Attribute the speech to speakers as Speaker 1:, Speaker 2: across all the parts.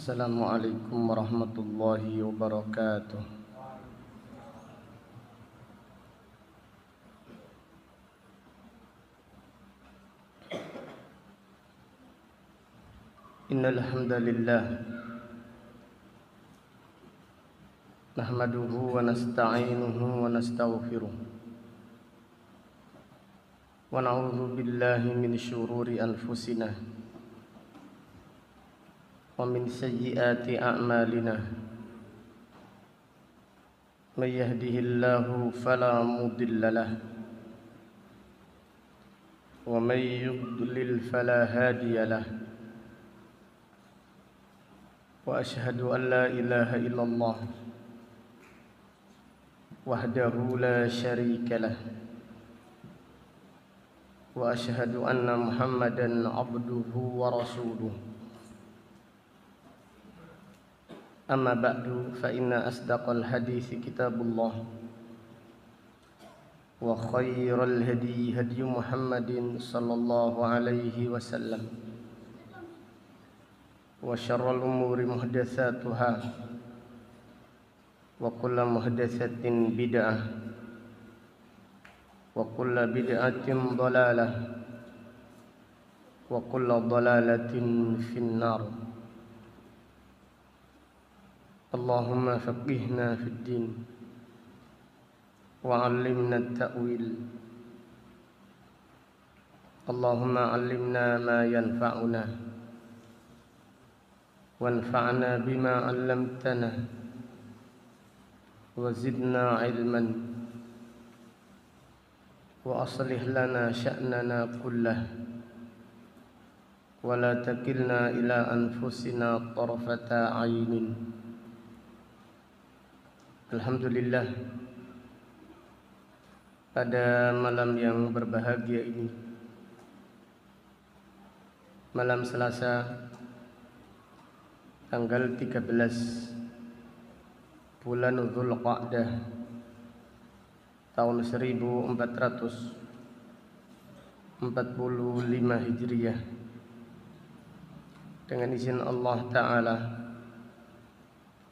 Speaker 1: Assalamualaikum warahmatullahi wabarakatuh. Innal hamdalillah nahmaduhu wa nasta'inuhu wa nastaghfiruh wa na'udzu billahi min syururi anfusina wa min sayyiati a'malina. May yahdihillahu fala mudilla lahu wa may yudlil fala hadiya lahu. Wa ashhadu an la ilaha illallah wahdahu la syarika lah wa ashhadu anna Muhammadan abduhu wa rasuluh. Amma ba'du, fa inna asdaqal hadithi kitabullah wa khairal hadi hadi Muhammadin sallallahu alaihi wasallam wa syarrul umuri muhdatsatuha wa kullu muhdatsatin bid'ah wa kullu bid'atin dhalalah wa kullu dhalalatin finnar. Allahumma faqihna fid din wa 'allimna at-ta'wil. Allahumma 'allimna ma yanfa'una wanfa'na bima 'allamtana wa zidna 'ilman wa aslih lana sya'nana kullah wa la takilna ila anfusina tarfata 'ainin. Alhamdulillah, pada malam yang berbahagia ini, malam Selasa tanggal 13 bulan Dzulqa'dah tahun 1445 Hijriah, dengan izin Allah Ta'ala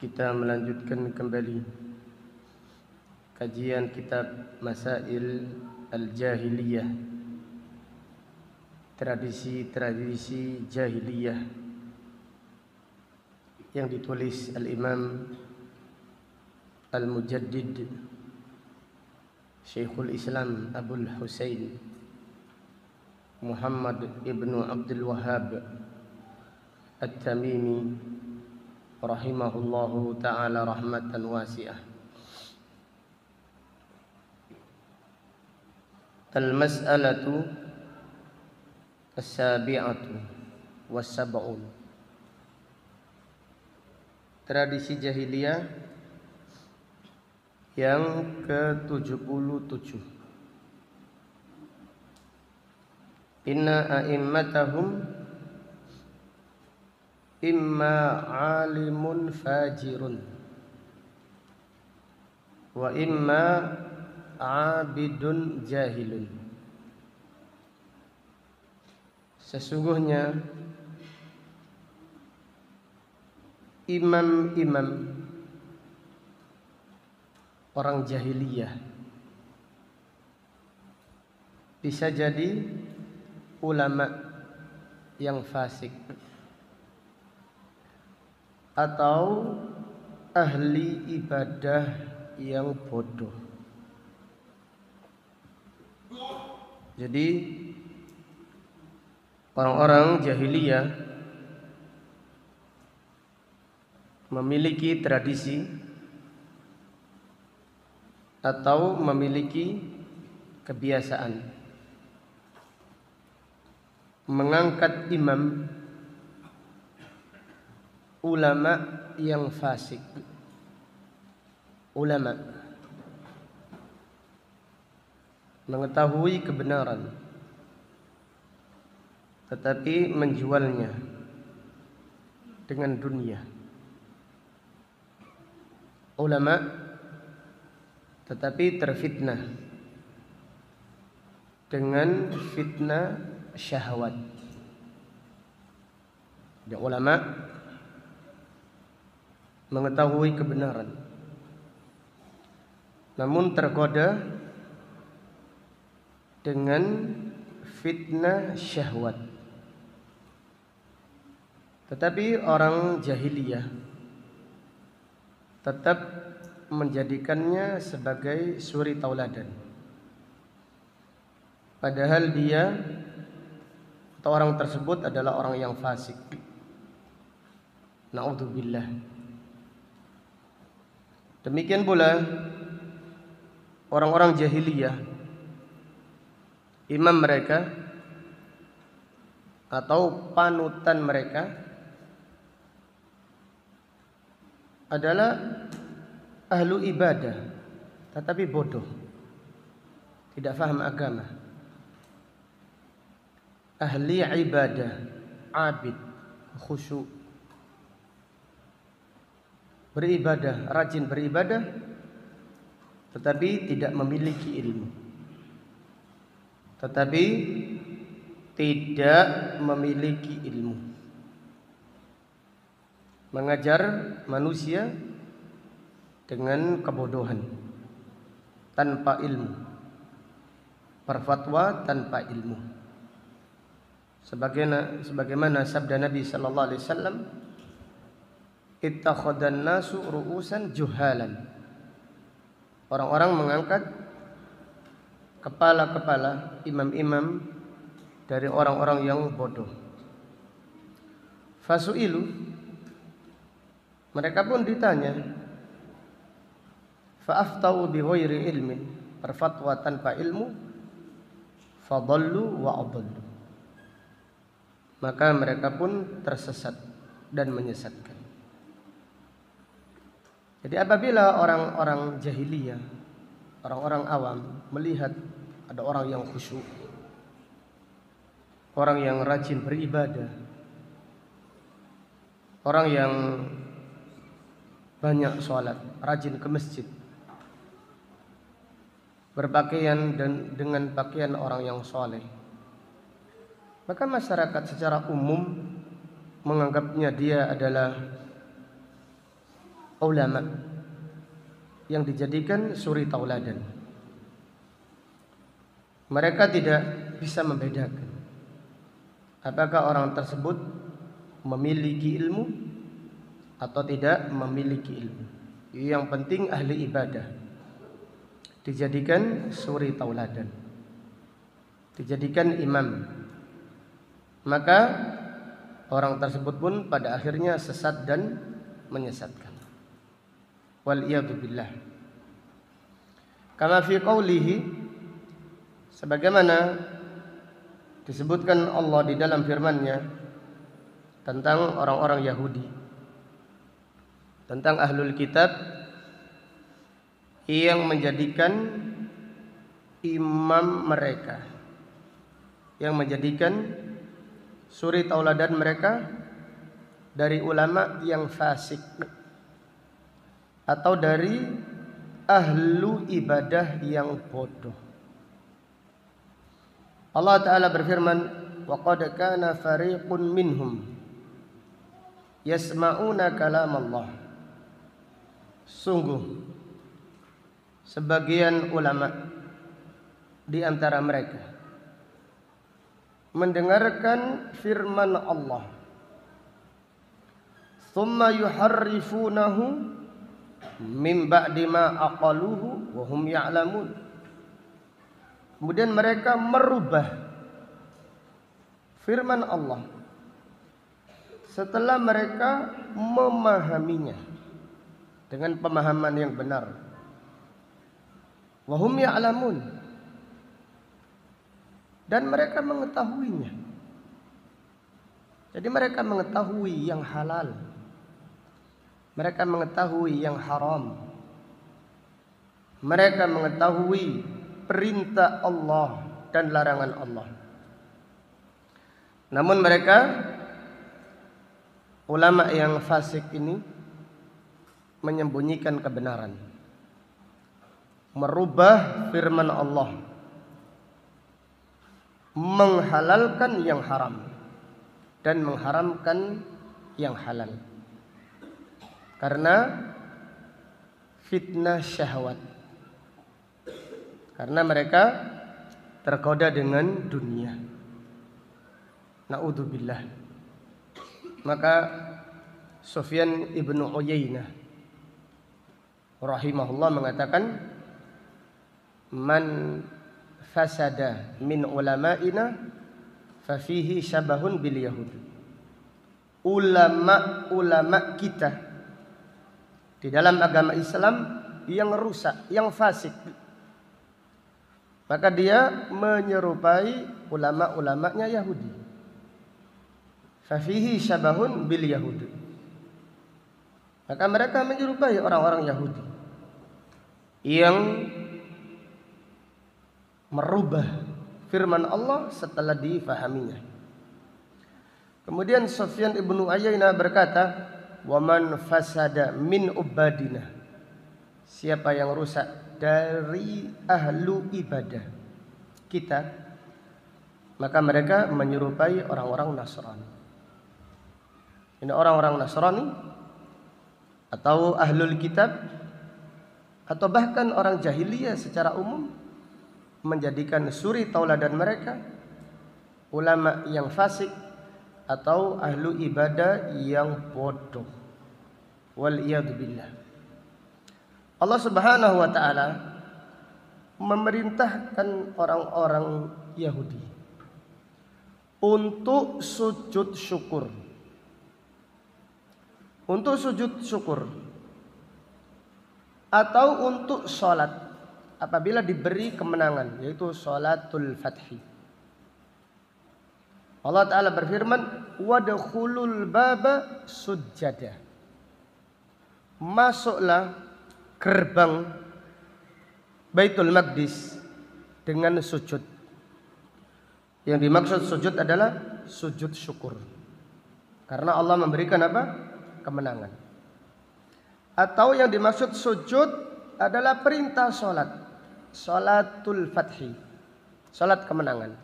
Speaker 1: kita melanjutkan kembali kajian kitab Masail Al-Jahiliyah, tradisi-tradisi jahiliyah, yang ditulis Al-Imam Al-Mujaddid Syekhul Islam Abul Husain Muhammad ibnu Abdul Wahhab At-Tamimi rahimahullahu ta'ala rahmatan wasi'ah. Al-mas'alatu as-sabi'atu was-sab'un. Tradisi jahiliyah yang ke-77. Inna a'immatahum imma 'alimun fajirun wa imma 'abidun jahilun. Sesungguhnya imam-imam orang jahiliyah bisa jadi ulama yang fasik atau ahli ibadah yang bodoh. Jadi orang-orang jahiliyah memiliki tradisi atau memiliki kebiasaan mengangkat imam ulama yang fasik. Ulama mengetahui kebenaran tetapi menjualnya dengan dunia. Ulama tetapi terfitnah dengan fitnah syahwat. Dia ulama mengetahui kebenaran, namun tergoda dengan fitnah syahwat. Tetapi orang jahiliyah tetap menjadikannya sebagai suri tauladan, padahal dia atau orang tersebut adalah orang yang fasik. Na'udzubillah. Demikian pula orang-orang jahiliyah, imam mereka atau panutan mereka adalah ahlu ibadah, tetapi bodoh, tidak faham agama. Ahli ibadah, abid, khusyuk, beribadah, rajin beribadah, tetapi tidak memiliki ilmu. Mengajar manusia dengan kebodohan, tanpa ilmu, berfatwa tanpa ilmu. Sebagaimana sabda Nabi sallallahu alaihi wasallam, ittakhadhan nasu ru'usan juhalan. Orang-orang mengangkat kepala-kepala imam-imam dari orang-orang yang bodoh. Fasu'ilu, mereka pun ditanya, fa'aftau bi ghairi ilmin, berfatwa tanpa ilmu, fadallu wa adallu, maka mereka pun tersesat dan menyesatkan. Jadi apabila orang-orang jahiliyah, orang-orang awam melihat ada orang yang khusyuk, orang yang rajin beribadah, orang yang banyak sholat, rajin ke masjid, berpakaian dengan pakaian orang yang soleh, maka masyarakat secara umum menganggapnya dia adalah ulama yang dijadikan suri tauladan. Mereka tidak bisa membedakan apakah orang tersebut memiliki ilmu atau tidak memiliki ilmu. Yang penting ahli ibadah, dijadikan suri tauladan, dijadikan imam, maka orang tersebut pun pada akhirnya sesat dan menyesatkan. Wal iyadu billah. Kama fi qawlihi, sebagaimana disebutkan Allah di dalam firman-Nya tentang orang-orang Yahudi, tentang ahlul kitab yang menjadikan imam mereka, yang menjadikan suri tauladan mereka dari ulama yang fasik atau dari ahlu ibadah yang bodoh. Allah Ta'ala berfirman, wa qad kana fariqun minhum yasma'una kalam Allah. Sungguh sebagian ulama di antara mereka mendengarkan firman Allah, thumma yuharrifunahu min ba'di ma aqaluhu wa hum ya'lamun. Kemudian mereka merubah firman Allah setelah mereka memahaminya dengan pemahaman yang benar. Wa hum ya'lamun, dan mereka mengetahuinya. Jadi mereka mengetahui yang halal, mereka mengetahui yang haram, mereka mengetahui perintah Allah dan larangan Allah. Namun mereka, ulama yang fasik ini, menyembunyikan kebenaran, merubah firman Allah, menghalalkan yang haram dan mengharamkan yang halal. karena fitnah syahwat. Karena mereka tergoda dengan dunia. Na'udzubillah. Maka Sufyan ibnu Uyainah rahimahullah mengatakan, man fasada min ulama'ina fafihi syabahun bil yahud. Ulama kita di dalam agama Islam yang rusak, yang fasik, maka dia menyerupai ulama-ulamanya Yahudi. Fafihi syabahun bil yahud. Maka mereka menyerupai orang-orang Yahudi yang merubah firman Allah setelah difahaminya. Kemudian Sufyan ibnu Uyainah berkata, "Waman fasada min ubadina." Siapa yang rusak dari ahlu ibadah kita, maka mereka menyerupai orang-orang Nasrani. Ini orang-orang Nasrani atau ahlul kitab atau bahkan orang jahiliyah secara umum menjadikan suri tauladan mereka ulama yang fasik atau ahlu ibadah yang bodoh. Wal iyad billah. Allah Subhanahu wa taala memerintahkan orang-orang Yahudi untuk sujud syukur. Untuk sujud syukur atau untuk sholat apabila diberi kemenangan, yaitu sholatul fathi. Allah Ta'ala berfirman, wadkhulul baba sujjada. Masuklah gerbang Baitul Maqdis dengan sujud. Yang dimaksud sujud adalah sujud syukur. Karena Allah memberikan apa? Kemenangan. Atau yang dimaksud sujud adalah perintah sholat, sholatul fathi, sholat kemenangan.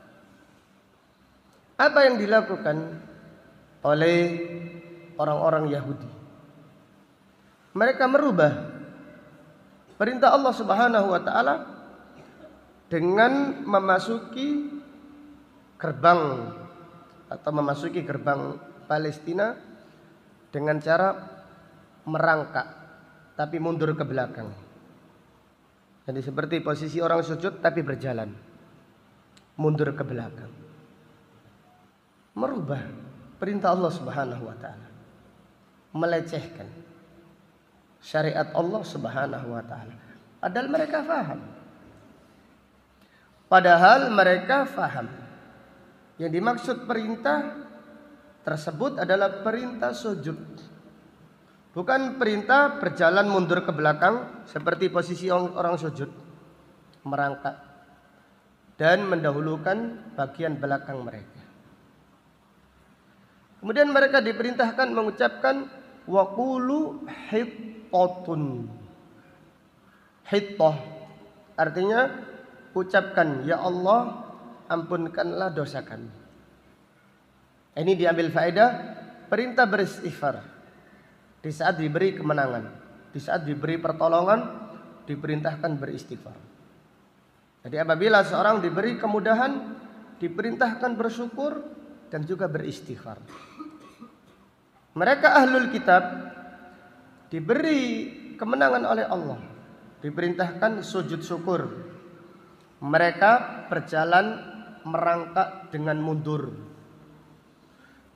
Speaker 1: Apa yang dilakukan oleh orang-orang Yahudi? Mereka merubah perintah Allah Subhanahu wa taala dengan memasuki gerbang atau memasuki gerbang Palestina dengan cara merangkak tapi mundur ke belakang. Jadi seperti posisi orang sujud tapi berjalan mundur ke belakang. Merubah perintah Allah Subhanahu wa taala. Melecehkan syariat Allah Subhanahu wa taala. Padahal mereka faham. Yang dimaksud perintah tersebut adalah perintah sujud. Bukan perintah berjalan mundur ke belakang seperti posisi orang sujud, merangkak dan mendahulukan bagian belakang mereka. Kemudian mereka diperintahkan mengucapkan waqulu hittatun. Hittah artinya ucapkan, ya Allah ampunkanlah dosa kami. Ini diambil faedah perintah beristighfar. Di saat diberi kemenangan, di saat diberi pertolongan, diperintahkan beristighfar. Jadi apabila seorang diberi kemudahan, diperintahkan bersyukur dan juga beristighfar. Mereka ahlul kitab diberi kemenangan oleh Allah, diperintahkan sujud syukur. Mereka berjalan merangkak dengan mundur.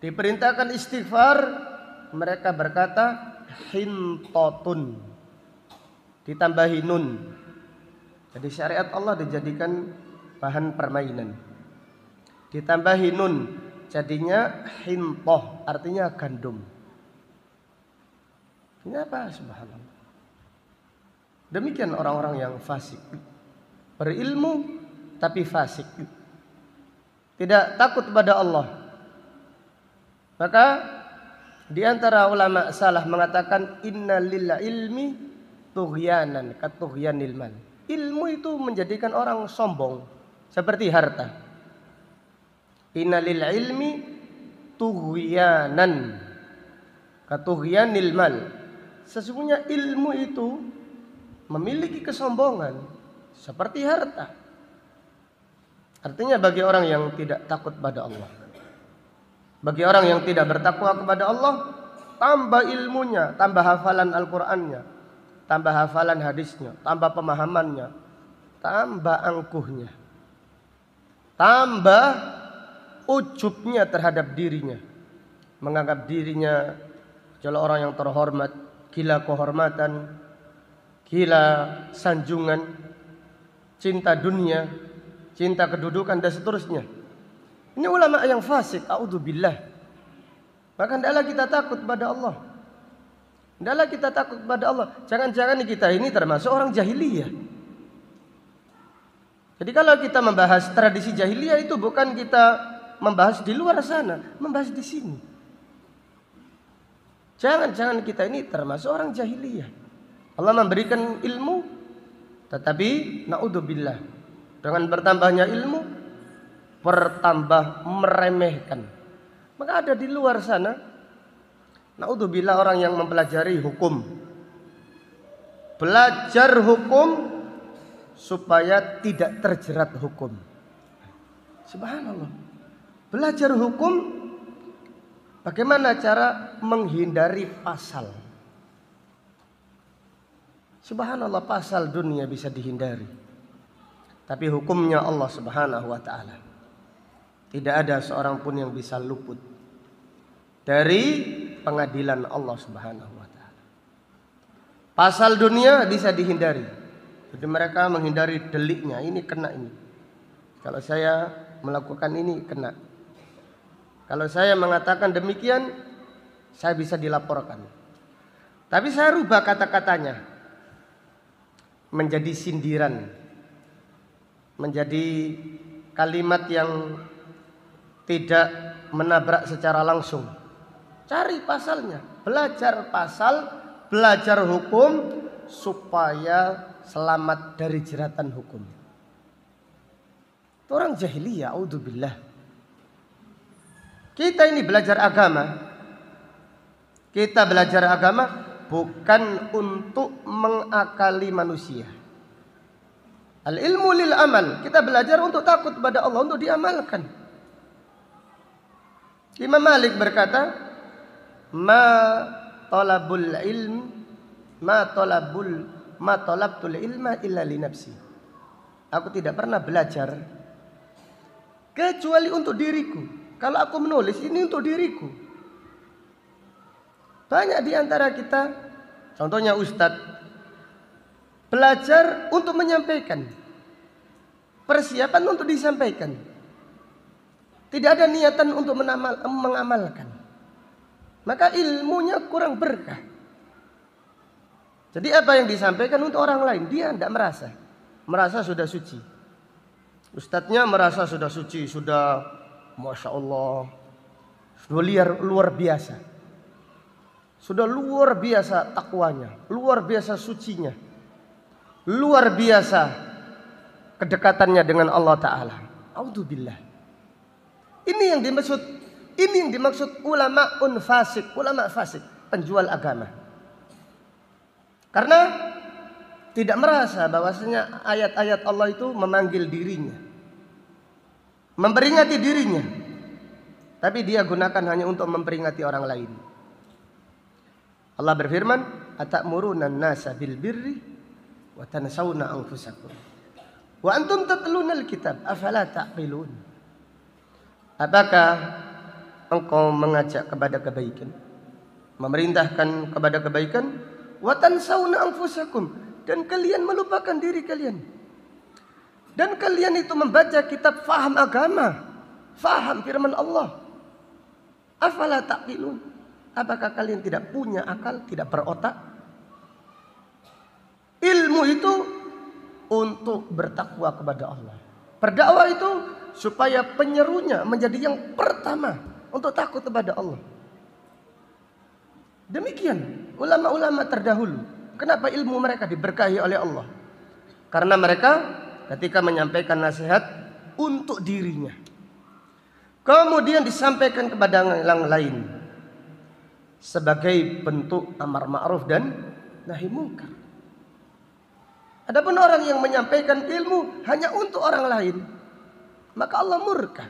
Speaker 1: Diperintahkan istighfar, mereka berkata hintatun, ditambahi nun. Jadi syariat Allah dijadikan bahan permainan. Ditambahi nun, jadinya hintoh, artinya gandum. Ini apa? Subhanallah. Demikian orang-orang yang fasik. Berilmu tapi fasik. Tidak takut kepada Allah. Maka di antara ulama salaf mengatakan inna lil ilmi tughyanan katughyanil mal. Ilmu itu menjadikan orang sombong seperti harta. Inna lil ilmi tughyanan katughyanil mal. sesungguhnya ilmu itu memiliki kesombongan seperti harta. Artinya bagi orang yang tidak takut pada Allah, bagi orang yang tidak bertakwa kepada Allah, tambah ilmunya, tambah hafalan Al-Qur'annya, tambah hafalan hadisnya, tambah pemahamannya, tambah angkuhnya, tambah ujubnya terhadap dirinya, menganggap dirinya adalah orang yang terhormat, gila kehormatan, gila sanjungan, cinta dunia, cinta kedudukan dan seterusnya. Ini ulama yang fasik, a'udzubillah. Maka hendaklah kita takut pada Allah. Hendaklah kita takut pada Allah. Jangan-jangan kita ini termasuk orang jahiliyah. Jadi kalau kita membahas tradisi jahiliyah itu bukan kita membahas di luar sana, membahas di sini. Jangan-jangan kita ini termasuk orang jahiliyah. Allah memberikan ilmu, tetapi naudzubillah, dengan bertambahnya ilmu bertambah meremehkan. Maka ada di luar sana, naudzubillah, orang yang mempelajari hukum, belajar hukum supaya tidak terjerat hukum. Subhanallah. Belajar hukum bagaimana cara menghindari pasal. Subhanallah, pasal dunia bisa dihindari, tapi hukumnya Allah Subhanahu wa ta'ala tidak ada seorang pun yang bisa luput dari pengadilan Allah Subhanahu wa ta'ala. Pasal dunia bisa dihindari. Jadi mereka menghindari deliknya, ini kena ini. Kalau saya melakukan ini kena. Kalau saya mengatakan demikian, saya bisa dilaporkan. Tapi saya rubah kata-katanya menjadi sindiran, menjadi kalimat yang tidak menabrak secara langsung. Cari pasalnya, belajar pasal, belajar hukum supaya selamat dari jeratan hukum. Itu orang jahiliyah, a'udzubillah. Kita ini belajar agama. Kita belajar agama bukan untuk mengakali manusia. Al-ilmu lil amal. Kita belajar untuk takut kepada Allah, untuk diamalkan. Imam Malik berkata, ma talabtul ilma illa li nafsi. Aku tidak pernah belajar kecuali untuk diriku. Kalau aku menulis ini untuk diriku. Banyak di antara kita, contohnya ustadz, belajar untuk menyampaikan, persiapan untuk disampaikan. Tidak ada niatan untuk mengamalkan. Maka ilmunya kurang berkah. Jadi apa yang disampaikan untuk orang lain, dia tidak merasa sudah suci. Ustadznya merasa sudah suci, sudah Masya Allah, sudah luar biasa, sudah luar biasa takwanya, luar biasa sucinya, luar biasa kedekatannya dengan Allah Ta'ala. A'udzubillah. Ini yang dimaksud ulama fasik, ulama fasik, penjual agama. Karena tidak merasa bahwasanya ayat-ayat Allah itu memanggil dirinya, memperingati dirinya, tapi dia gunakan hanya untuk memperingati orang lain. Allah berfirman, atamuruna an-nasa bil birri wa tansawna anfusakum wa antum tatluna al-kitab afala taqilun. Apakah engkau mengajak kepada kebaikan, memerintahkan kepada kebaikan, wa tansawna anfusakum, dan kalian melupakan diri kalian. Dan kalian itu membaca kitab, faham agama, faham firman Allah. Afala taqilun. Apakah kalian tidak punya akal, tidak berotak? Ilmu itu untuk bertakwa kepada Allah. Berdakwah itu supaya penyerunya menjadi yang pertama untuk takut kepada Allah. Demikian ulama-ulama terdahulu. Kenapa ilmu mereka diberkahi oleh Allah? Karena mereka ketika menyampaikan nasihat untuk dirinya, kemudian disampaikan kepada yang lain sebagai bentuk amar ma'ruf dan nahi mungkar. Adapun orang yang menyampaikan ilmu hanya untuk orang lain, maka Allah murka.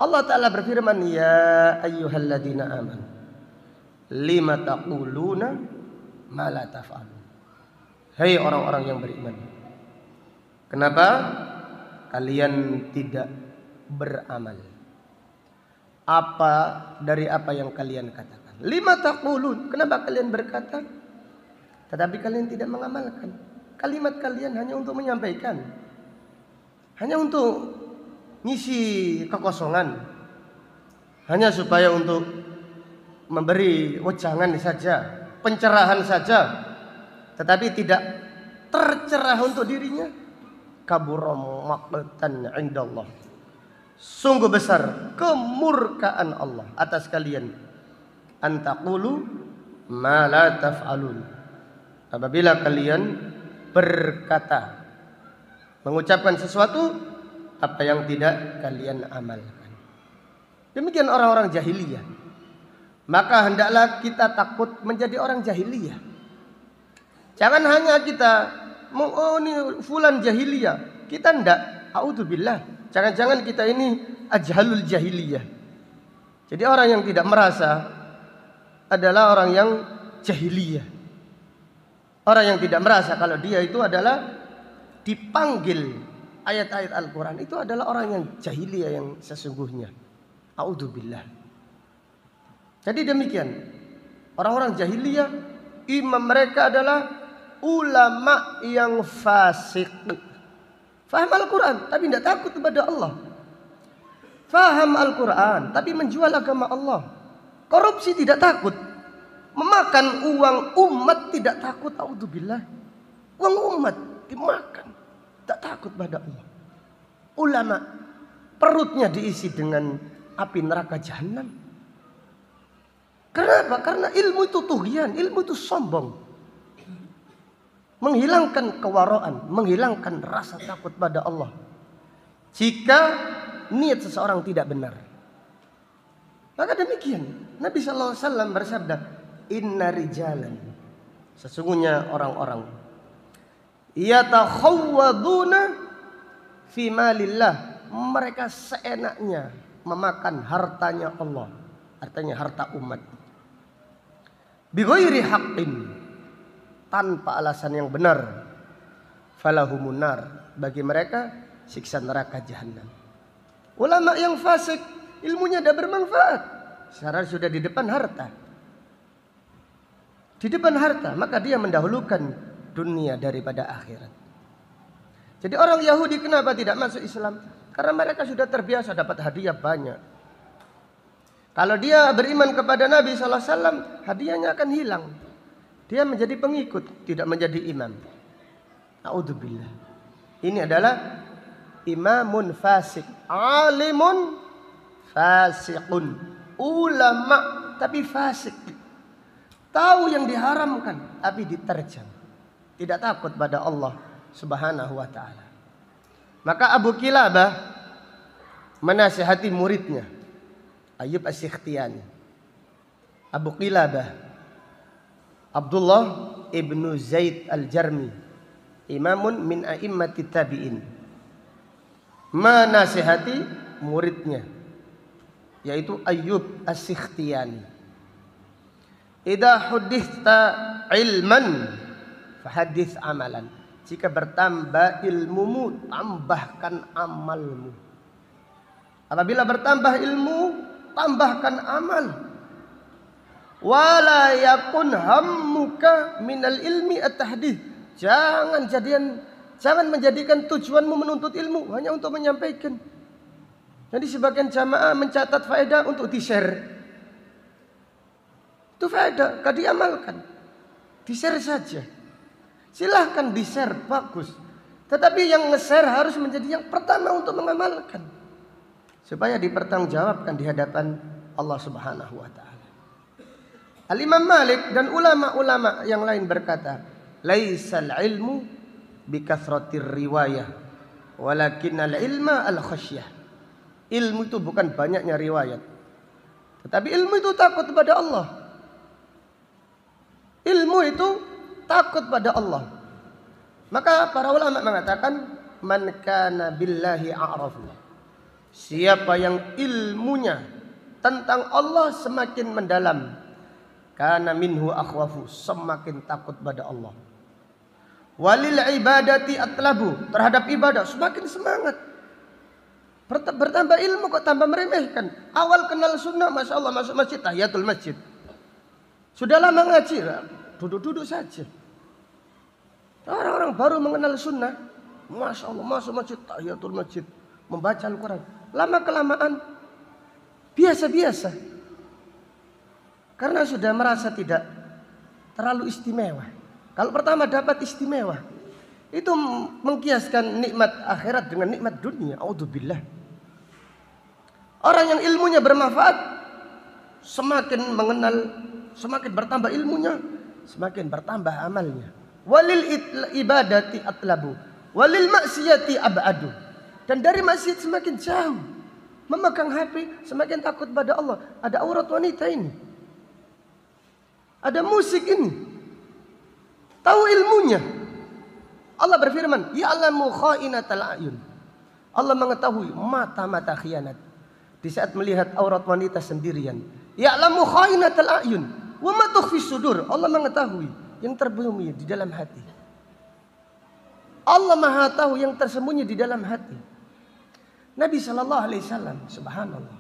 Speaker 1: Allah Ta'ala berfirman, ya ayyuhalladzina amanu lima taquluna ma la taf'alun. Hai orang-orang yang beriman, kenapa kalian tidak beramal dari apa yang kalian katakan? Lima taqulun, kenapa kalian berkata tetapi kalian tidak mengamalkan? Kalimat kalian hanya untuk menyampaikan, hanya untuk ngisi kekosongan, hanya supaya untuk memberi wejangan saja, pencerahan saja, tetapi tidak tercerah untuk dirinya. Kabura maqtan indallah, sungguh besar kemurkaan Allah atas kalian. Antaqulu ma la taf'alun, apabila kalian berkata, mengucapkan sesuatu apa yang tidak kalian amalkan. Demikian orang-orang jahiliyah. Maka hendaklah kita takut menjadi orang jahiliyah. Jangan hanya kita oh ini fulan jahiliyah, kita ndak, a'udzubillah. Jangan-jangan kita ini ajhalul jahiliyah. Jadi orang yang tidak merasa adalah orang yang jahiliyah. Orang yang tidak merasa kalau dia itu adalah dipanggil ayat-ayat Al-Quran, itu adalah orang yang jahiliyah yang sesungguhnya. A'udzubillah. Jadi demikian, orang-orang jahiliyah, imam mereka adalah ulama yang fasik. Faham Al-Quran tapi tidak takut kepada Allah. Faham Al-Quran tapi menjual agama Allah. Korupsi tidak takut. Memakan uang umat tidak takut. A'udzubillah. Uang umat dimakan, tak takut pada Allah. Ulama perutnya diisi dengan api neraka jahanam. Kenapa? Karena ilmu itu tughyan, ilmu itu sombong. Menghilangkan kewaraan, menghilangkan rasa takut pada Allah. Jika niat seseorang tidak benar. Maka demikian Nabi sallallahu alaihi wasallam bersabda, inna rijalan, sesungguhnya orang-orang yatakhawwaduna fi malillah, mereka seenaknya memakan hartanya Allah, artinya harta umat, bighairi haqqin, tanpa alasan yang benar, falahumun nar, bagi mereka siksa neraka jahanam. Ulama yang fasik ilmunya tidak bermanfaat, sekarang sudah di depan harta. Di depan harta, maka dia mendahulukan dunia daripada akhirat. Jadi orang Yahudi kenapa tidak masuk Islam? Karena mereka sudah terbiasa dapat hadiah banyak. Kalau dia beriman kepada Nabi SAW, hadiahnya akan hilang. Dia menjadi pengikut, tidak menjadi imam. A'udzubillah. Ini adalah imamun fasik, alimun fasikun, ulama tapi fasik. Tahu yang diharamkan tapi diterjang. Tidak takut pada Allah Subhanahu wa ta'ala. Maka Abu Kilabah menasihati muridnya Ayyub As-Sikhtiyani. Abu Kilabah Abdullah ibnu Zaid al-Jarmi, imamun min a'immati tabi'in, menasihati muridnya yaitu Ayyub As-Sikhtiyani. Idza hudditha ilman fahadits amalan. Jika bertambah ilmumu, tambahkan amalmu. Apabila bertambah ilmu, tambahkan amal. Wala yakun hammuka minal ilmi at-tahdits. Jangan menjadikan tujuanmu menuntut ilmu hanya untuk menyampaikan. Jadi sebagian jamaah mencatat faedah untuk di-share. Itu faedah, gak diamalkan. Di-share saja. Silahkan di-share, bagus. Tetapi yang nge-share harus menjadi yang pertama untuk mengamalkan. Supaya dipertanggungjawabkan di hadapan Allah Subhanahu wa ta'ala. Al-Imam Malik dan ulama-ulama yang lain berkata, laisal ilmu bikathratir riwayah, walakinnal ilma al-khasyah. Ilmu itu bukan banyaknya riwayat, tetapi ilmu itu takut kepada Allah. Ilmu itu takut pada Allah. Maka para ulama mengatakan man kana billahi a'rafu. Siapa yang ilmunya tentang Allah semakin mendalam, kana minhu akhwafu, semakin takut pada Allah. Walil ibadati atlabu, terhadap ibadah semakin semangat. Bertambah ilmu kok tambah meremehkan. Awal kenal sunnah, masya Allah, masuk masjid tahiyatul masjid. Sudah lama ngaji, duduk-duduk saja. Orang-orang baru mengenal sunnah, masya Allah, masuk masjid tahiyatul masjid, membaca Al-Quran. Lama kelamaan biasa-biasa, karena sudah merasa tidak terlalu istimewa. Kalau pertama dapat istimewa, itu mengkiaskan nikmat akhirat dengan nikmat dunia. A'udzubillah. Orang yang ilmunya bermanfaat semakin mengenal, semakin bertambah ilmunya, semakin bertambah amalnya. Walil ibadati atlabu, walil maksiyati abadu. Dan dari maksiat semakin jauh. Memegang HP semakin takut pada Allah. Ada aurat wanita ini, ada musik ini, tahu ilmunya. Allah berfirman, ya'lamu kha'inatal a'yun. Allah mengetahui mata-mata khianat. Di saat melihat aurat wanita sendirian, ya'lamu kha'inatal a'yun wa ma tukhfis sudur. Allah mengetahui yang tersembunyi di dalam hati. Allah Maha tahu yang tersembunyi di dalam hati. Nabi sallallahu alaihi wasallam, subhanallah,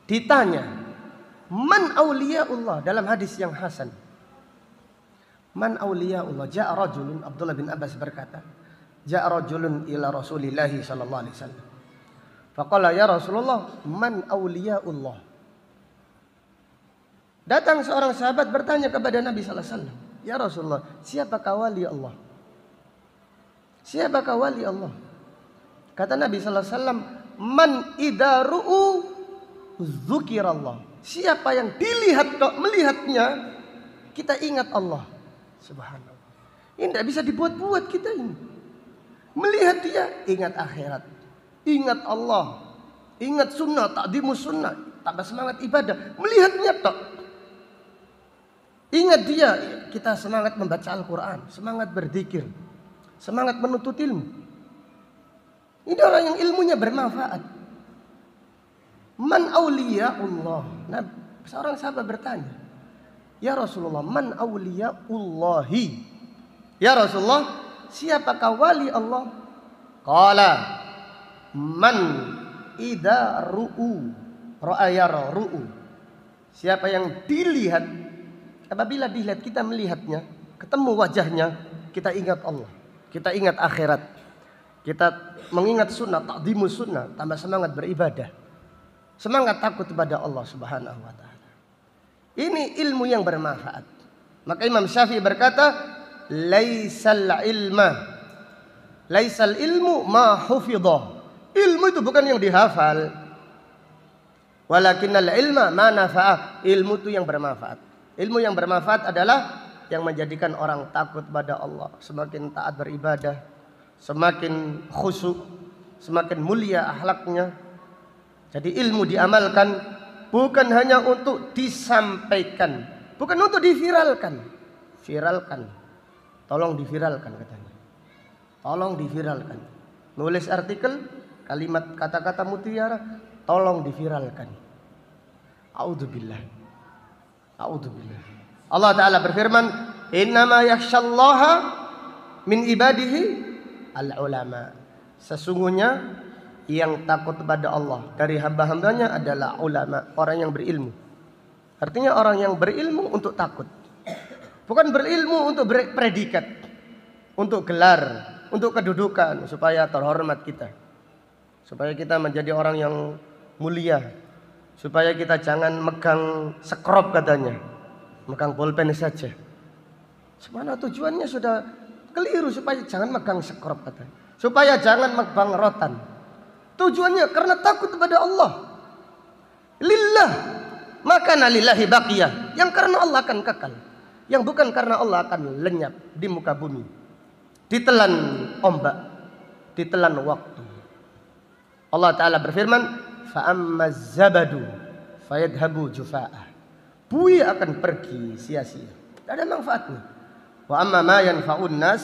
Speaker 1: ditanya, "Man auliyaullah?" dalam hadis yang hasan. Man auliyaullah? Ja'a rajulun, Abdullah bin Abbas berkata, ja'a rajulun ila Rasulillah sallallahu alaihi wasallam. Faqala ya Rasulullah, man auliyaullah? Datang seorang sahabat bertanya kepada Nabi sallallahu alaihi wasallam, ya Rasulullah, siapakah wali Allah? Siapakah wali Allah? Kata Nabi sallallahu alaihi wasallam, man idza ru'u dzukirallah. Siapa yang dilihat kok melihatnya kita ingat Allah. Subhanallah. Ini tidak bisa dibuat-buat kita ini. Melihat dia ingat akhirat, ingat Allah, ingat sunnah, ta'dhimus sunnah, tambah semangat ibadah. Melihatnya tok. Ingat dia, kita semangat membaca Al-Quran, semangat berzikir, semangat menuntut ilmu. Ini orang yang ilmunya bermanfaat. Man auliyaullah? Nah, seorang sahabat bertanya, ya Rasulullah, man auliyaullahi? Ya Rasulullah, siapakah wali Allah? Qala man idza ru'u ra'ayara ru'u. Siapa yang dilihat, apabila dilihat kita melihatnya, ketemu wajahnya, kita ingat Allah, kita ingat akhirat. Kita mengingat sunnah, ta'dhimus sunnah, tambah semangat beribadah, semangat takut kepada Allah Subhanahu wa taala. Ini ilmu yang bermanfaat. Maka Imam Syafi'i berkata, laisal ilmu ma hufidhah. Ilmu itu bukan yang dihafal. Walakinnal ilma ma nafa'ah. Ilmu itu yang bermanfaat. Ilmu yang bermanfaat adalah yang menjadikan orang takut pada Allah, semakin taat beribadah, semakin khusyuk, semakin mulia akhlaknya. Jadi ilmu diamalkan bukan hanya untuk disampaikan, bukan untuk diviralkan. Viralkan, tolong diviralkan katanya. Tolong diviralkan. Nulis artikel, kalimat kata-kata mutiara, tolong diviralkan. A'udzubillah. A'udzubillah. Allah Ta'ala berfirman, innama yakhsyallaha min ibadihi al-ulama. Sesungguhnya yang takut kepada Allah dari hamba-hambanya adalah ulama, orang yang berilmu. Artinya orang yang berilmu untuk takut, bukan berilmu untuk predikat, untuk gelar, untuk kedudukan, supaya terhormat kita, supaya kita menjadi orang yang mulia, supaya kita jangan megang sekrop katanya, megang bolpen saja. Sebenarnya tujuannya sudah keliru, supaya jangan megang sekrop katanya, supaya jangan megang rotan. Tujuannya karena takut kepada Allah. Lillah, maka nalillahi baqiyah, yang karena Allah akan kekal, yang bukan karena Allah akan lenyap di muka bumi, ditelan ombak, ditelan waktu. Allah Ta'ala berfirman, fa'ammaz zabadu fayadhabu jufa'ah. Buih akan pergi sia-sia. Tidak ada manfaatnya. Wa amma ma yanfa'un nas,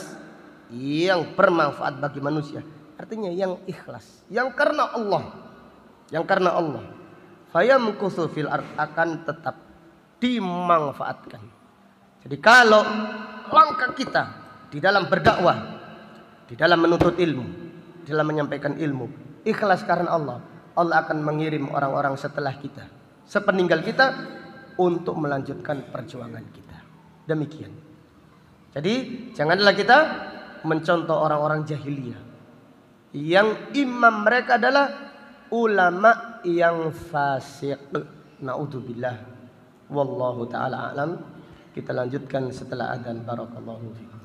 Speaker 1: yang bermanfaat bagi manusia. Artinya yang ikhlas, yang karena Allah. Yang karena Allah. Fayamkuthu fil ard, akan tetap dimanfaatkan. Jadi kalau langkah kita di dalam berdakwah, di dalam menuntut ilmu, di dalam menyampaikan ilmu, ikhlas karena Allah, Allah akan mengirim orang-orang setelah kita, sepeninggal kita, untuk melanjutkan perjuangan kita. Demikian. Jadi janganlah kita mencontoh orang-orang jahiliyah yang imam mereka adalah ulama yang fasik. Naudzubillah. Wallahu taala alam. Kita lanjutkan setelah adzan. Barakallahu fikum.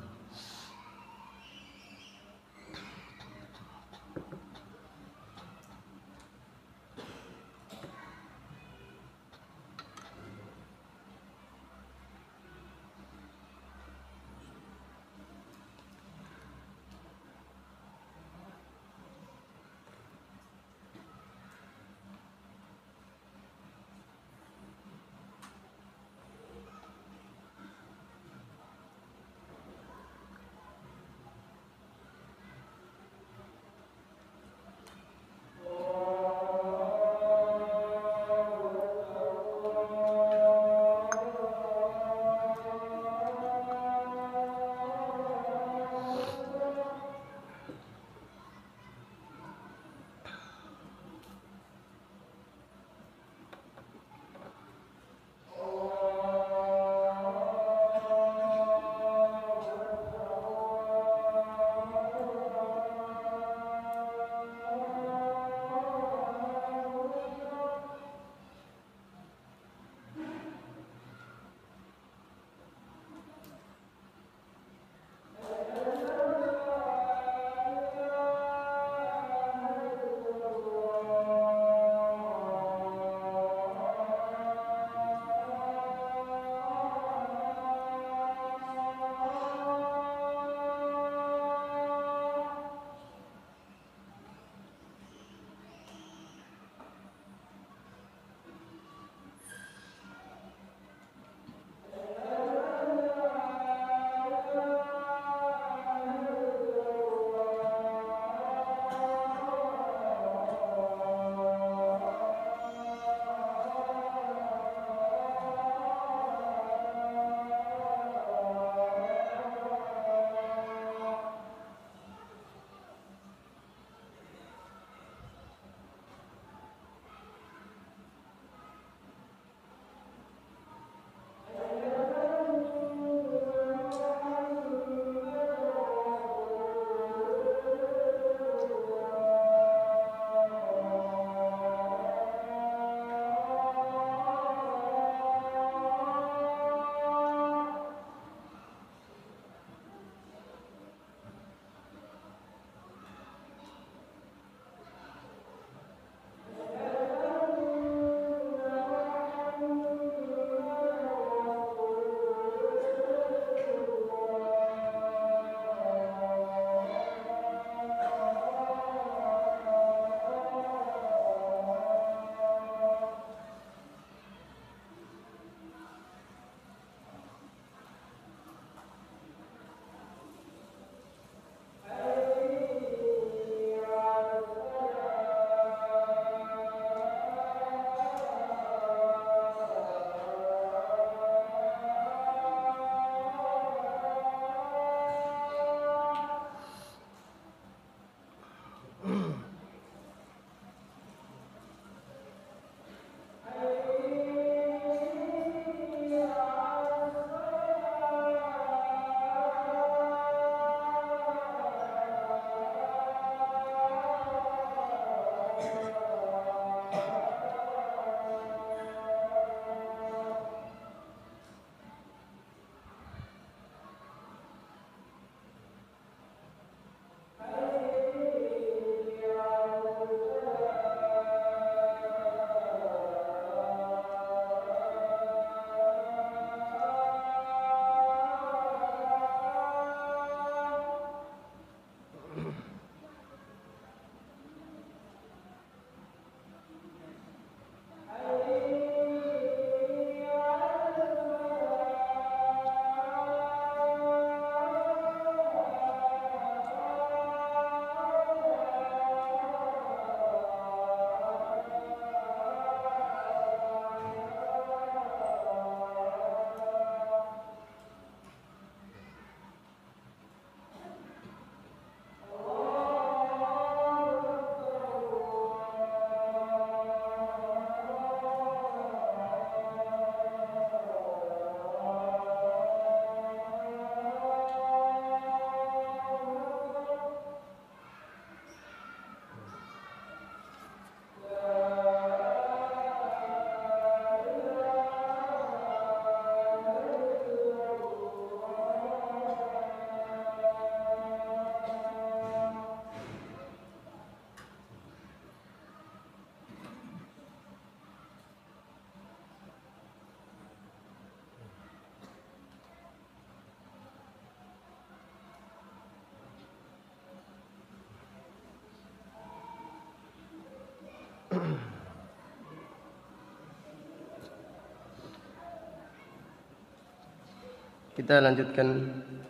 Speaker 1: Kita lanjutkan.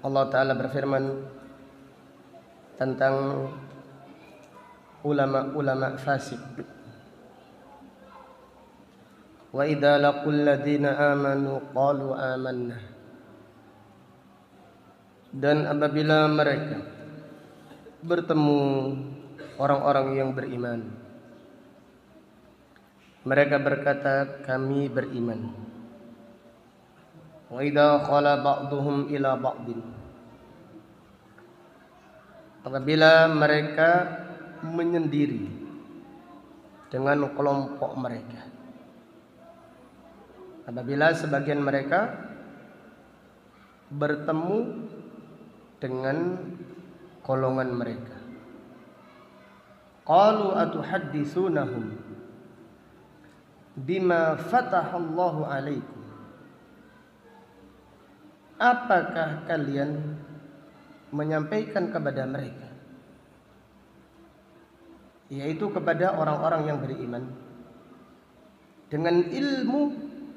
Speaker 1: Allah Ta'ala berfirman tentang ulama-ulama fasik. Wa idza laqul ladzina amanu qalu amanna. Dan apabila mereka bertemu orang-orang yang beriman, mereka berkata, kami beriman. Wa idza khala ba'dhum ila ba'din. Apabila mereka menyendiri dengan kelompok mereka. Apabila sebagian mereka bertemu dengan golongan mereka. Qalu atuhadditsunahum bima fatahallahu alaikum. Apakah kalian menyampaikan kepada mereka, yaitu kepada orang-orang yang beriman, dengan ilmu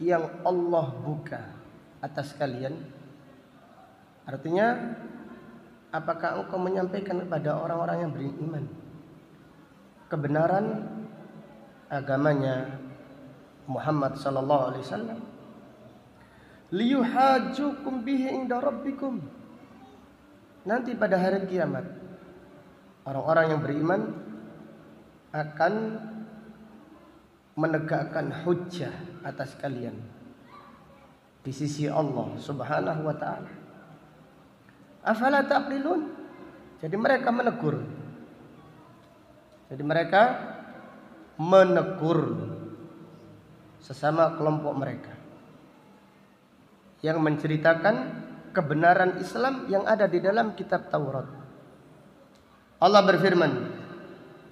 Speaker 1: yang Allah buka atas kalian? Artinya, apakah engkau menyampaikan kepada orang-orang yang beriman kebenaran agamanya Muhammad sallallahu alaihi wasallam? Liyuhajjukum bihi inda rabbikum. Nanti pada hari kiamat orang-orang yang beriman akan menegakkan hujjah atas kalian di sisi Allah Subhanahu wa taala. Afala taqilun? Jadi mereka menegur. Sesama kelompok mereka yang menceritakan kebenaran Islam yang ada di dalam kitab Taurat. Allah berfirman,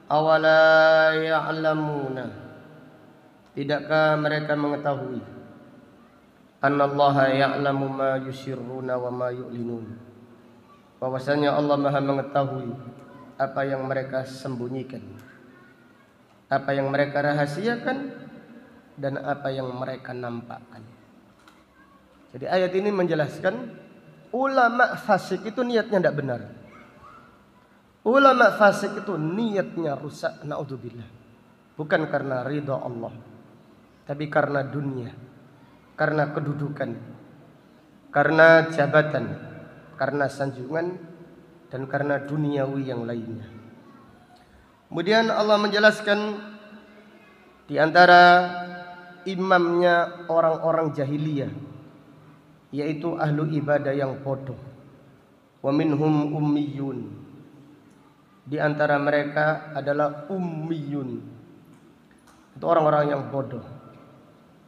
Speaker 1: awala ya'lamuna, tidakkah mereka mengetahui, annallaha ya'lamu ma yusirruna wa ma yu'linun, bahwasanya Allah Maha mengetahui apa yang mereka sembunyikan, apa yang mereka rahasiakan, dan apa yang mereka nampakkan. Jadi ayat ini menjelaskan ulama fasik itu niatnya tidak benar. Ulama fasik itu niatnya rusak, naudzubillah. Bukan karena ridha Allah, tapi karena dunia, karena kedudukan, karena jabatan, karena sanjungan, dan karena duniawi yang lainnya. Kemudian Allah menjelaskan di antara imamnya orang-orang jahiliyah, yaitu ahlu ibadah yang bodoh. Wa minhum ummiyun, di antara mereka adalah ummiyun, itu orang-orang yang bodoh.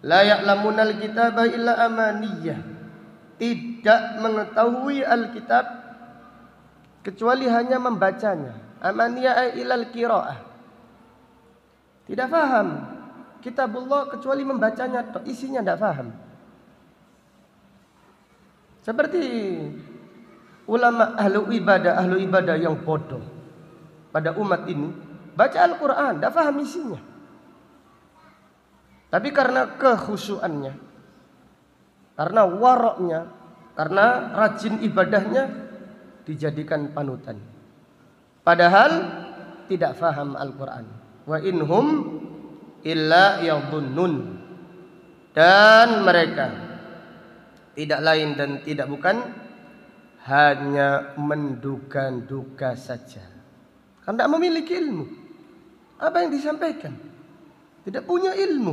Speaker 1: La ya'lamunal kitaba illa amaniyah, tidak mengetahui Alkitab kecuali hanya membacanya. Amaniyah ilal qiraah, tidak faham kitabullah kecuali membacanya, isinya tidak faham. Seperti ulama ahlu ibadah yang bodoh pada umat ini, baca Al-Quran, tidak faham isinya. Tapi karena kekhusyuannya, karena waroknya, karena rajin ibadahnya, dijadikan panutan. Padahal tidak faham Al-Quran. Wa inhum illa yadhunnun, dan mereka tidak lain dan tidak bukan hanya menduga-duga saja. Karena tidak memiliki ilmu. Apa yang disampaikan? Tidak punya ilmu.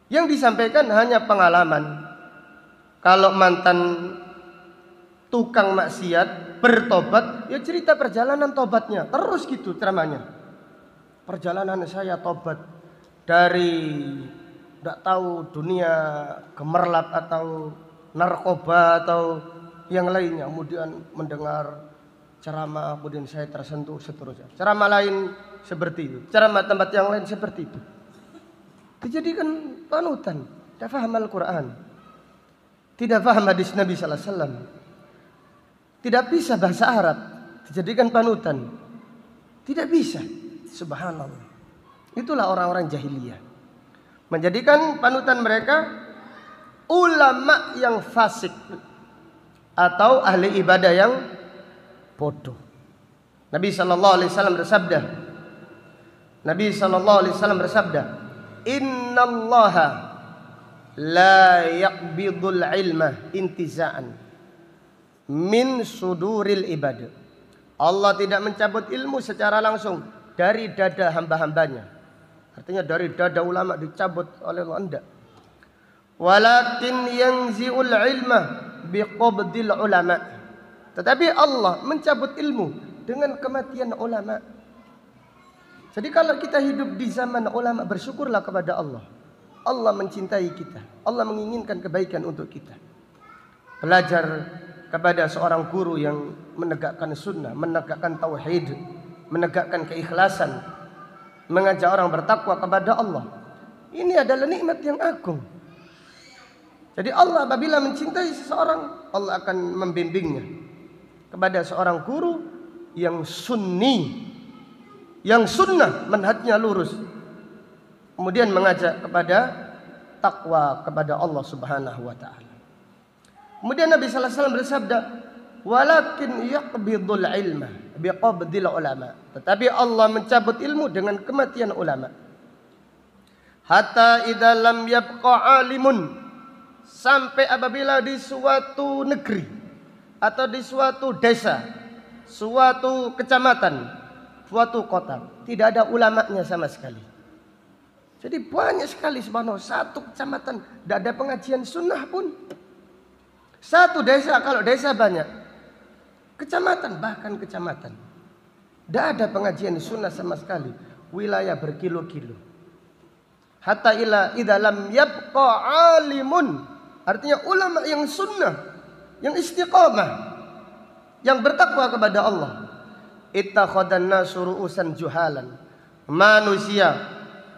Speaker 1: Yang disampaikan hanya pengalaman. Kalau mantan tukang maksiat bertobat, ya cerita perjalanan tobatnya. Terus gitu ceramahnya. Perjalanan saya tobat dari tidak tahu dunia gemerlap atau narkoba atau yang lainnya. Kemudian mendengar ceramah, kemudian saya tersentuh seterusnya. Ceramah lain seperti itu, ceramah tempat yang lain seperti itu. Dijadikan panutan. Tidak faham Al-Quran, tidak faham hadis Nabi Sallallahu Alaihi Wasallam, tidak bisa bahasa Arab, dijadikan panutan. Tidak bisa. Subhanallah. Itulah orang-orang jahiliyah. Menjadikan panutan mereka ulama yang fasik atau ahli ibadah yang bodoh. Nabi sallallahu alaihi wasallam bersabda, "Innallaha la yaqbidul ilma intiza'an min suduril ibadah." Allah tidak mencabut ilmu secara langsung dari dada hamba-hambanya. Artinya dari dada ulama dicabut oleh Allah, enggak. Walakin yanzi'ul ilma biqabdil ulama. Tetapi Allah mencabut ilmu dengan kematian ulama. Jadi kalau kita hidup di zaman ulama, bersyukurlah kepada Allah. Allah mencintai kita. Allah menginginkan kebaikan untuk kita. Belajar kepada seorang guru yang menegakkan sunnah, menegakkan tauhid, menegakkan keikhlasan, mengajak orang bertakwa kepada Allah. Ini adalah nikmat yang agung. Jadi Allah apabila mencintai seseorang, Allah akan membimbingnya kepada seorang guru yang sunni, yang sunnah, manhajnya lurus, kemudian mengajak kepada takwa kepada Allah Subhanahu wa taala. Kemudian Nabi sallallahu alaihi wasallam bersabda, "Walakin yaqbidul ilma biqabdil ulama." Tetapi Allah mencabut ilmu dengan kematian ulama. Hatta idza lam yabqa alimun, sampai apabila di suatu negeri atau di suatu desa, suatu kecamatan, suatu kota tidak ada ulamanya sama sekali. Jadi banyak sekali, subhanallah, satu kecamatan tidak ada pengajian sunnah pun. Satu desa, kalau desa banyak, kecamatan, bahkan kecamatan tidak ada pengajian sunnah sama sekali. Wilayah berkilo-kilo. Hatta idza lam yabqa alimun, artinya ulama yang sunnah, yang istiqamah, yang bertakwa kepada Allah. Ittakhadhan nasu ru'usan juhalan. Manusia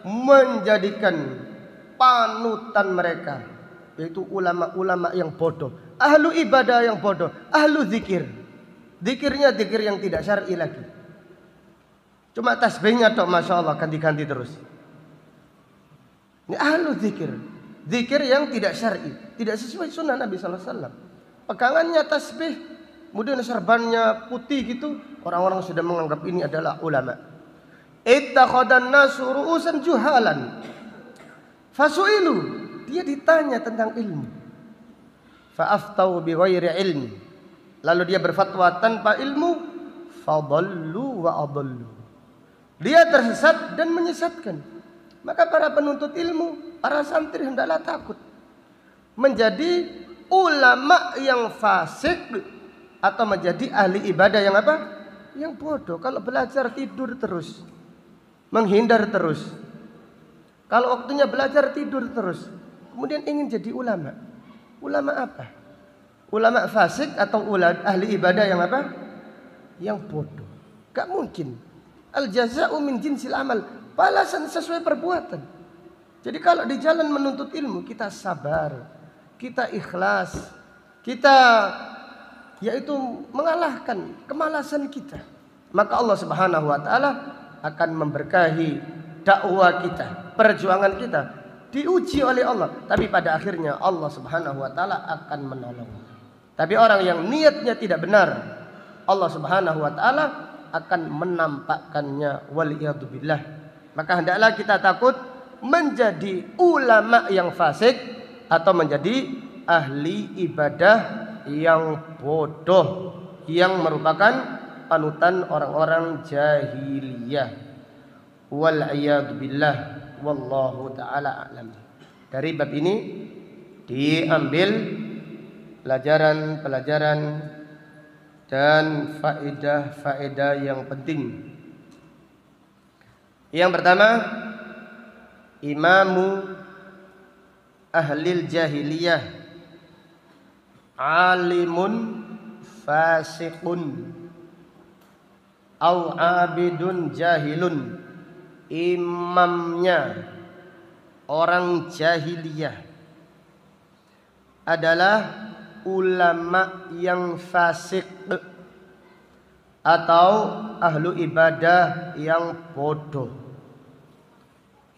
Speaker 1: menjadikan panutan mereka, yaitu ulama-ulama yang bodoh, ahlu ibadah yang bodoh, ahlu zikir. Zikirnya zikir yang tidak syar'i lagi. Cuma tasbihnya tok, masya Allah, ganti-ganti terus. Ini ahlu zikir, zikir yang tidak syar'i, tidak sesuai sunnah Nabi sallallahu alaihi wasallam. Pegangannya tasbih, kemudian serbannya putih gitu, orang-orang sudah menganggap ini adalah ulama. Ittakhadhan nasu ru'usan juhalan. Fasu'ilu, dia ditanya tentang ilmu. Fa'aftau bi ghairi ilmi, lalu dia berfatwa tanpa ilmu. Fadallu wa adallu, dia tersesat dan menyesatkan. Maka para penuntut ilmu, para santri hendaklah takut menjadi ulama yang fasik atau menjadi ahli ibadah yang apa? Yang bodoh. Kalau belajar tidur terus, menghindar terus. Kalau waktunya belajar tidur terus, kemudian ingin jadi ulama. Ulama apa? Ulama fasik atau ahli ibadah yang apa? Yang bodoh. Gak mungkin. Al jaza'u min jinsil amal, balasan sesuai perbuatan. Jadi kalau di jalan menuntut ilmu, kita sabar, kita ikhlas, kita yaitu mengalahkan kemalasan kita, maka Allah Subhanahu wa taala akan memberkahi dakwah kita, perjuangan kita diuji oleh Allah, tapi pada akhirnya Allah Subhanahu wa taala akan menolong. Tapi orang yang niatnya tidak benar, Allah Subhanahu wa taala akan menampakkannya, waliyadzubillah. Maka hendaklah kita takut menjadi ulama yang fasik atau menjadi ahli ibadah yang bodoh, yang merupakan panutan orang-orang jahiliyah. Wal'iyadzubillah, wallahu ta'ala a'lam. Dari bab ini diambil pelajaran-pelajaran dan faedah-faedah yang penting. Yang pertama, imamu ahlil jahiliyah alimun fasiqun au abidun jahilun. Imamnya orang jahiliyah adalah ulama yang fasik atau ahlu ibadah yang bodoh.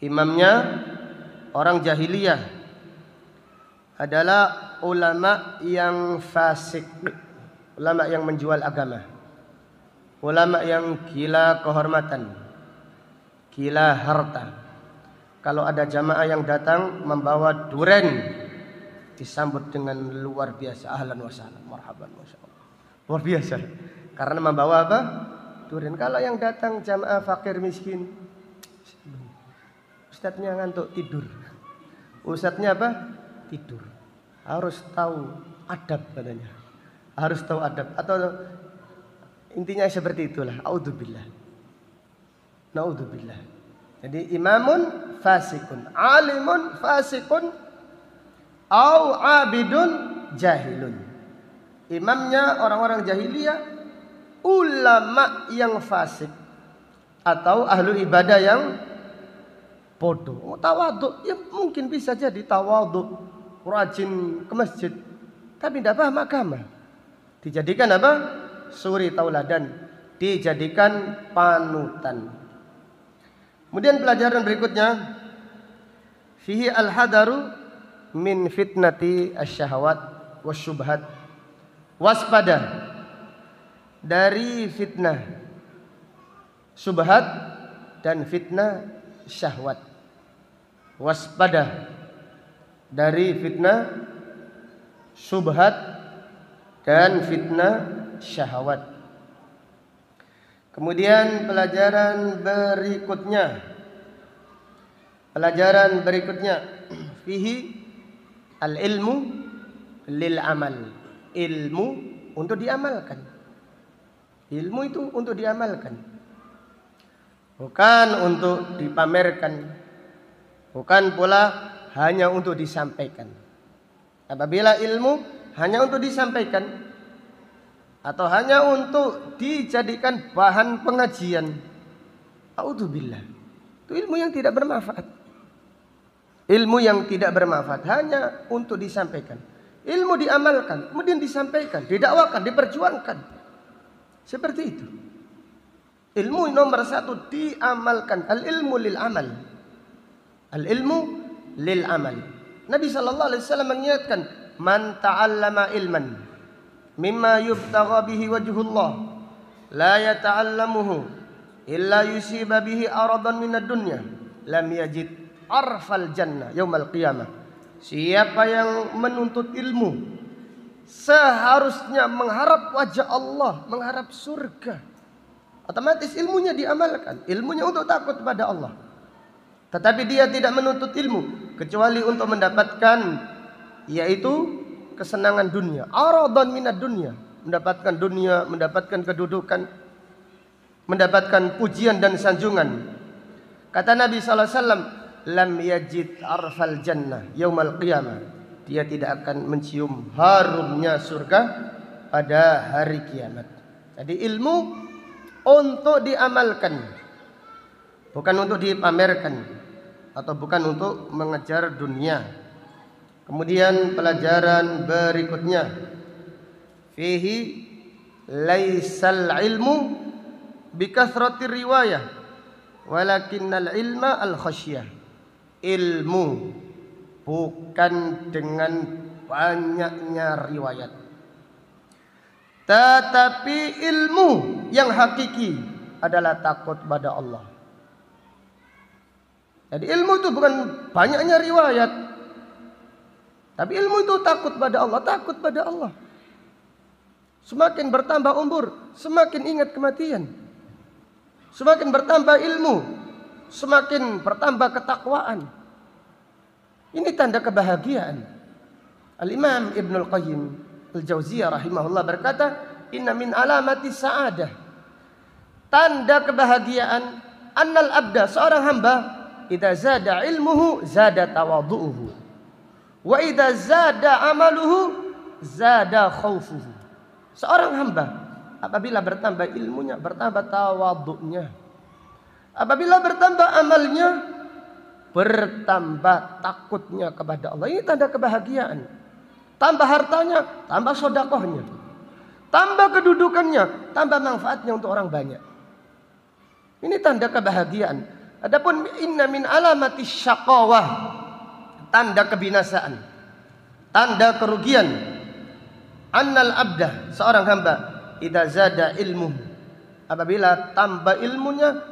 Speaker 1: Imamnya orang jahiliyah adalah ulama yang fasik, ulama yang menjual agama, ulama yang gila kehormatan, gila harta. Kalau ada jamaah yang datang membawa duren, disambut dengan luar biasa, ahlan wa sahlan, marhaban, masyaallah. Luar biasa. Karena membawa apa? Duren. Kalau yang datang jamaah fakir miskin, ustadznya ngantuk tidur. Ustadznya apa? Tidur. Harus tahu adab katanya. Harus tahu adab, atau intinya seperti itulah. A'udzubillah. Na'udzubillah. Jadi imamun fasikun, alimun fasikun, au abidun jahilun. Imamnya orang-orang jahiliyah, ulama yang fasik, atau ahlu ibadah yang bodoh. Tawadhu, ya mungkin bisa jadi tawadhu, rajin ke masjid, tapi tidak paham agama. Dijadikan apa? Suri tauladan, dijadikan panutan. Kemudian pelajaran berikutnya, fihi al-hadaru min fitnati asyahawat wasyubhat. Waspada dari fitnah subhat dan fitnah syahwat. Waspada dari fitnah subhat dan fitnah syahwat. Kemudian pelajaran berikutnya, fihi al-ilmu lil amal. Ilmu untuk diamalkan. Ilmu itu untuk diamalkan, bukan untuk dipamerkan, bukan pula hanya untuk disampaikan. Apabila ilmu hanya untuk disampaikan atau hanya untuk dijadikan bahan pengajian, a'udzubillah, itu ilmu yang tidak bermanfaat. Ilmu yang tidak bermanfaat hanya untuk disampaikan. Ilmu diamalkan, kemudian disampaikan, didakwakan, diperjuangkan. Seperti itu. Ilmu nomor satu diamalkan. Al-ilmu lil amal. Al-ilmu lil amal. Nabi SAW mengingatkan, man ta'allama ilman mimma yubtagha bihi wajhullah la yata'allamuhu illa yusiba bihi aradan minad dunya lam yajid arfal jannah yaumal qiyamah. Siapa yang menuntut ilmu seharusnya mengharap wajah Allah, mengharap surga, otomatis ilmunya diamalkan. Ilmunya untuk takut kepada Allah. Tetapi dia tidak menuntut ilmu kecuali untuk mendapatkan, yaitu kesenangan dunia, aradan minad dunya, mendapatkan dunia, mendapatkan kedudukan, mendapatkan pujian dan sanjungan. Kata Nabi SAW, lam yajid arfal jannah yaumal qiyamah. Dia tidak akan mencium harumnya surga pada hari kiamat. Jadi ilmu untuk diamalkan, bukan untuk dipamerkan, atau bukan untuk mengejar dunia. Kemudian pelajaran berikutnya, fihi laisal ilmu bikathrati riwayah walakinnal ilma al khasyah. Ilmu bukan dengan banyaknya riwayat, tetapi ilmu yang hakiki adalah takut pada Allah. Jadi ilmu itu bukan banyaknya riwayat, tapi ilmu itu takut pada Allah, takut pada Allah. Semakin bertambah umur, semakin ingat kematian. Semakin bertambah ilmu, semakin bertambah ketakwaan. Ini tanda kebahagiaan. Al-Imam Ibnul Qayyim Al-Jauziyah rahimahullah berkata, inna min alamati sa'adah, tanda kebahagiaan, annal abda, seorang hamba, idza zada ilmuhu zada tawadhu'uhu, wa idza zada amaluhu zada khaufuhu. Seorang hamba apabila bertambah ilmunya, bertambah tawadhu'nya. Apabila bertambah amalnya, bertambah takutnya kepada Allah. Ini tanda kebahagiaan. Tambah hartanya, tambah sedekahnya. Tambah kedudukannya, tambah manfaatnya untuk orang banyak. Ini tanda kebahagiaan. Adapun inna min alamati syaqawah, tanda kebinasaan, tanda kerugian annal abda, seorang hamba, idza zada ilmu, apabila tambah ilmunya,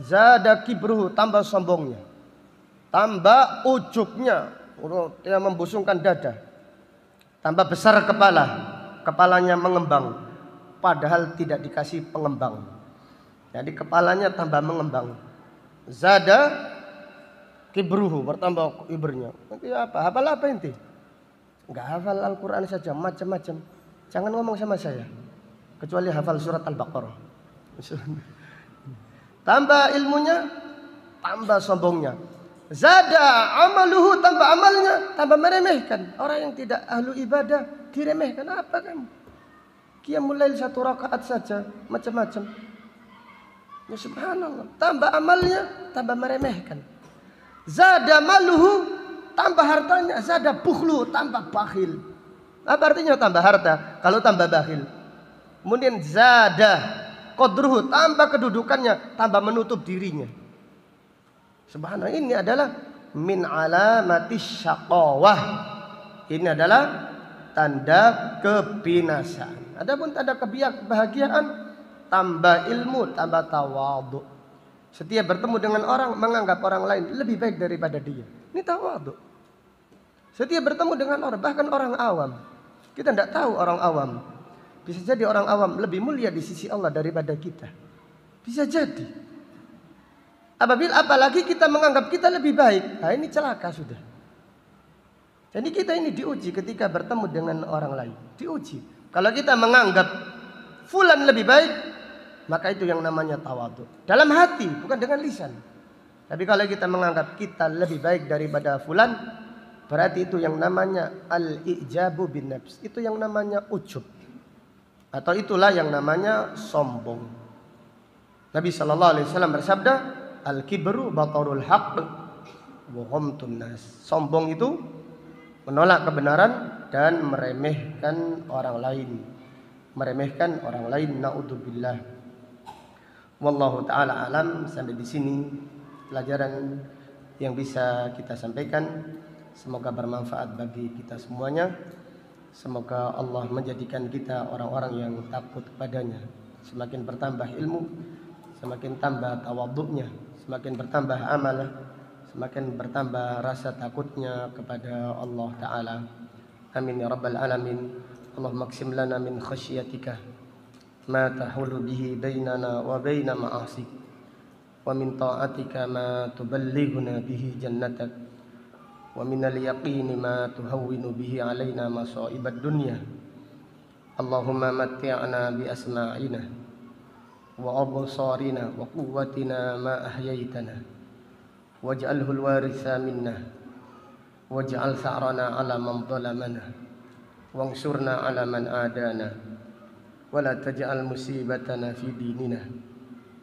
Speaker 1: zada kibruhu, tambah sombongnya, tambah ujubnya, dia membusungkan dada, tambah besar kepala, kepalanya mengembang padahal tidak dikasih pengembang. Jadi kepalanya tambah mengembang. Zada kibruhu, bertambah kibernya. Nanti apa? Hafal apa inti? Enggak hafal Al-Quran saja, macam-macam. Jangan ngomong sama saya, kecuali hafal surat Al-Baqarah. Tambah ilmunya, tambah sombongnya. Zada amaluhu, tambah amalnya, tambah meremehkan. Orang yang tidak ahlu ibadah diremehkan. Apa kamu? Qiyamul lail 1 rakaat saja, macam-macam. Ya subhanallah. Tambah amalnya, tambah meremehkan. Zada maluhu, tambah hartanya. Zada bukhlu, tambah bakhil. Apa artinya tambah harta? Kalau tambah bakhil. Kemudian zada qadruhu, tambah kedudukannya, tambah menutup dirinya. Subhanallah, ini adalah min alamatis syaqawah. Ini adalah tanda kebinasaan. Adapun tanda kebahagiaan, tambah ilmu, tambah tawadhu. Setiap bertemu dengan orang, menganggap orang lain lebih baik daripada dia. Ini tawadhu. Setiap bertemu dengan orang, bahkan orang awam, kita tidak tahu orang awam. Bisa jadi orang awam lebih mulia di sisi Allah daripada kita. Bisa jadi. Apalagi kita menganggap kita lebih baik, nah ini celaka sudah. Jadi kita ini diuji ketika bertemu dengan orang lain. Diuji. Kalau kita menganggap fulan lebih baik, maka itu yang namanya tawadhu. Dalam hati, bukan dengan lisan. Tapi kalau kita menganggap kita lebih baik daripada fulan, berarti itu yang namanya al-i'jabu bin nafs. Itu yang namanya ujub. Atau itulah yang namanya sombong. Nabi SAW bersabda, al-kibru batarul haqq wa ghamtun nas. Sombong itu menolak kebenaran dan meremehkan orang lain. Meremehkan orang lain, naudzubillah. Wallahu taala alam. Sampai di sini pelajaran yang bisa kita sampaikan. Semoga bermanfaat bagi kita semuanya. Semoga Allah menjadikan kita orang-orang yang takut kepadanya. Semakin bertambah ilmu, semakin tambah tawadhu'nya, semakin bertambah amal, semakin bertambah rasa takutnya kepada Allah Ta'ala. Amin ya rabbal alamin. Allahumma qsim lana min khasyiatika ma tahulu bihi bainana wa baina ma'asik, wa min ta'atika ma tuballighuna bihi jannatak, wa min al-yaqini ma tuhawwinu bihi alaina masa'ibad dunya. Allahumma matti'na bi asma'ina wa absarina wa quwwatina ma ahyaitana, waj'alhu al-waritha minna, waj'al sa'rana 'ala man zalamana, wansurna 'ala man adana, wa la taj'al musibatana fi dinina,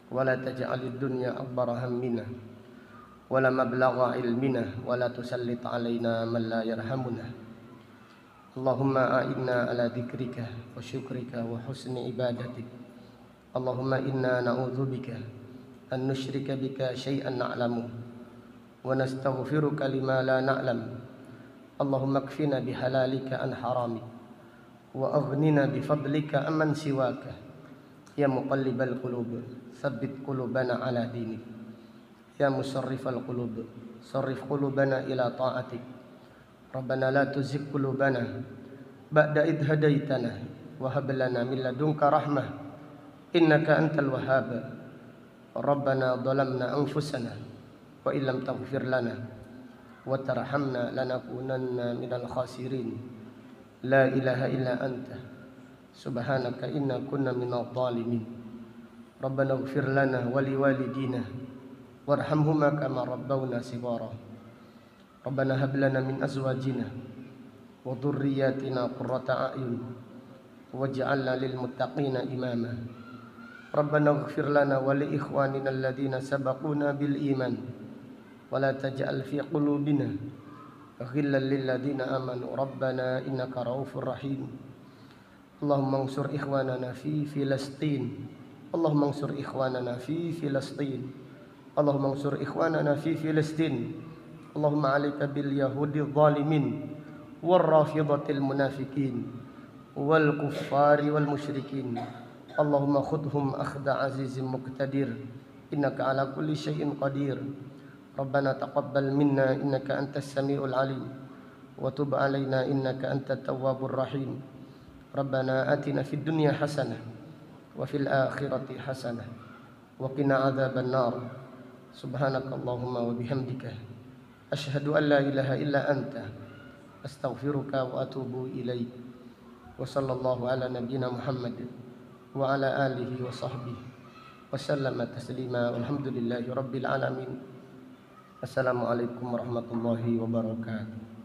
Speaker 1: wa la taj'alid dunya akbara hammina, wa la mablagha ilmina, wa la tusallit 'alaina man la yarhamuna. Allahumma a'inna 'ala dzikrika wa syukrika wa husni ibadatik. Allahumma inna na'udzubika an nusyrika bika syai'an na'lamu wa nastaghfiruka lima la na'lam. Allahumma kfina bihalalika an haramik wa aghnina bifadlika amman siwaka. Ya muqallibal qulub, tsabbit qulubana ala dinik. Ya musarrifal qulub, sarrif qulubana ila ta'atik. Rabbana la tuzigh qulubana ba'da idh hadaitana wa hab lana min ladunka rahmah innaka antal wahhab. Rabbana dhalamna anfusana wa illam taghfir lana wa tarhamna lanakunanna minal khasirin. La ilaha illa anta subhanaka inna kunna minadh dhalimin. Rabbana ighfir lana wa liwalidina warhamhuma kama rabbawna shighara. Rabbana hab lana min azwajina wa dhurriyyatina qurrata a'yun waj'alna lil muttaqina imama. Rabbana ighfir lana wa li ikhwanina alladhina sabaquna bil iman wa la taj'al fi qulubina ghillan lil ladzina amanu rabbana innaka raufur rahim. Allahumma ansur ikhwanana fi Filastin. Allahumma ansur ikhwanana fi Filastin. Allahumma ansur ikhwanana fi Filastin. Allahumma 'alaika bil yahudi dhalimin والرافضة المنافقين والكفار والمشركين اللهم خذهم أخذ عزيز مقتدر إنك على كل شيء قدير ربنا تقبل منا إنك أنت السميع العليم وتب علينا إنك أنت التواب الرحيم ربنا آتنا في الدنيا حسنة وفي الآخرة حسنة وقنا عذاب النار سبحانك اللهم وبحمدك أشهد أن لا إله إلا أنت أستغفرك وأتوب إليك وصلى الله على نبينا محمد وعلى آله وصحبه وسلم تسليما والحمد لله رب العالمين. Assalamualaikum warahmatullahi wabarakatuh.